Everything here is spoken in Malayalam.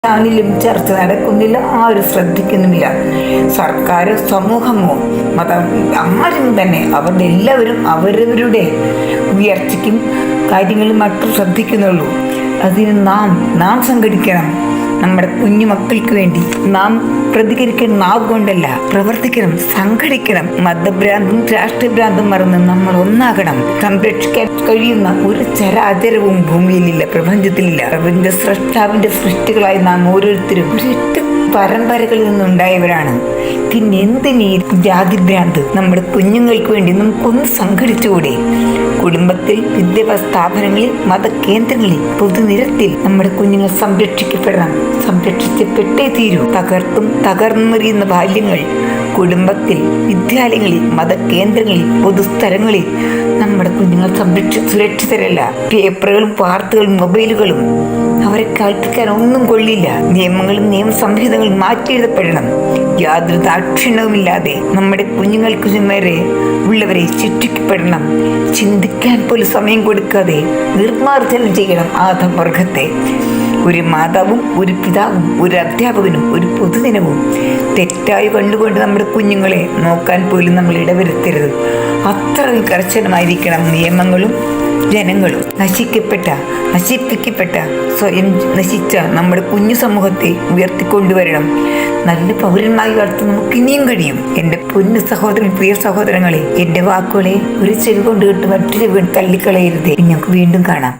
ാണിലും ചർച്ച നടക്കുന്നില്ല, ആരും ശ്രദ്ധിക്കുന്നുമില്ല. സർക്കാർ, സമൂഹമോ, മതം, ആരും തന്നെ അവരുടെ എല്ലാവരും അവരവരുടെ ഉയർച്ചയ്ക്കും കാര്യങ്ങളും മാത്രം ശ്രദ്ധിക്കുന്നുള്ളൂ. അതിന് നാം സംഘടിക്കണം. നമ്മുടെ കുഞ്ഞു മക്കൾക്ക് വേണ്ടി നാം പ്രതികരിക്കണം. നാവ് കൊണ്ടല്ല, പ്രവർത്തിക്കണം, സംഘടിക്കണം. മതഭ്രാന്തും രാഷ്ട്രീയഭ്രാന്തും മറന്ന് നമ്മൾ ഒന്നാകണം. സംരക്ഷിക്കാൻ കഴിയുന്ന ഒരു ചരാചരവും ഭൂമിയിലില്ല, പ്രപഞ്ചത്തിലില്ല. പ്രപഞ്ച സ്രഷ്ടാവിന്റെ സൃഷ്ടികളായി നാം ഓരോരുത്തരും ഒരൊറ്റ പരമ്പരകളിൽ നിന്നുണ്ടായവരാണ്. പിന്നെ എന്തിനീ ജാതിഭ്രാന്ത്? നമ്മുടെ കുഞ്ഞുങ്ങൾക്ക് വേണ്ടി നമുക്കൊന്ന് സംഘടിച്ചുകൂടെ? കുടുംബത്തിൽ, വിദ്യാഭ്യാസ സ്ഥാപനങ്ങളിൽ, മതകേന്ദ്രങ്ങളിൽ, പൊതുനിരത്തിൽ നമ്മുടെ കുഞ്ഞുങ്ങൾ സംരക്ഷിക്കപ്പെടണം. സംരക്ഷിക്കപ്പെട്ടേ തീരൂ. തകർന്നെറിയുന്ന ബാല്യങ്ങൾ കുടുംബത്തിൽ, വിദ്യാലയങ്ങളിൽ, മതകേന്ദ്രങ്ങളിൽ, പൊതുസ്ഥലങ്ങളിൽ നമ്മുടെ കുഞ്ഞുങ്ങൾ സുരക്ഷിതരല്ല. പേപ്പറുകളും വാർത്തകളും മൊബൈലുകളും അവരെ കേൾപ്പിക്കാൻ ഒന്നും കൊള്ളില്ല. നിയമങ്ങളും നിയമ സംഹിതകളും മാറ്റിയെഴുതപ്പെടണം. യാതൊരു ദാക്ഷിണ്യവുമില്ലാതെ നമ്മുടെ കുഞ്ഞുങ്ങൾക്ക് നേരെ ഉള്ളവരെ ശിക്ഷിക്കപ്പെടണം. ചിന്തിക്കാൻ പോലും സമയം കൊടുക്കാതെ നിർമ്മാർജ്ജനം ചെയ്യണം ആ വർഗത്തെ. ഒരു മാതാവും, ഒരു പിതാവും, ഒരു അധ്യാപകനും, ഒരു പൊതുജനവും തെറ്റായി കണ്ടുകൊണ്ട് നമ്മുടെ കുഞ്ഞുങ്ങളെ നോക്കാൻ പോലും നമ്മൾ ഇടവരുത്തരുത്. അത്രയും കർശനമായിരിക്കണം നിയമങ്ങളും ജനങ്ങളും. നശിപ്പിക്കപ്പെട്ട സ്വയം നശിച്ച നമ്മുടെ കുഞ്ഞു സമൂഹത്തെ ഉയർത്തിക്കൊണ്ടുവരണം. നല്ല പൗരന്മാരി വളർത്താൻ നമുക്ക് ഇനിയും കഴിയും. എൻ്റെ പൊന്നു സഹോദരൻ, പ്രിയ സഹോദരങ്ങളെ, എൻ്റെ വാക്കുകളെ ഒരു ചെവി കൊണ്ട് കേട്ട് മറ്റൊരു തള്ളിക്കളയരുതേ. ഞങ്ങൾക്ക് വീണ്ടും കാണാം.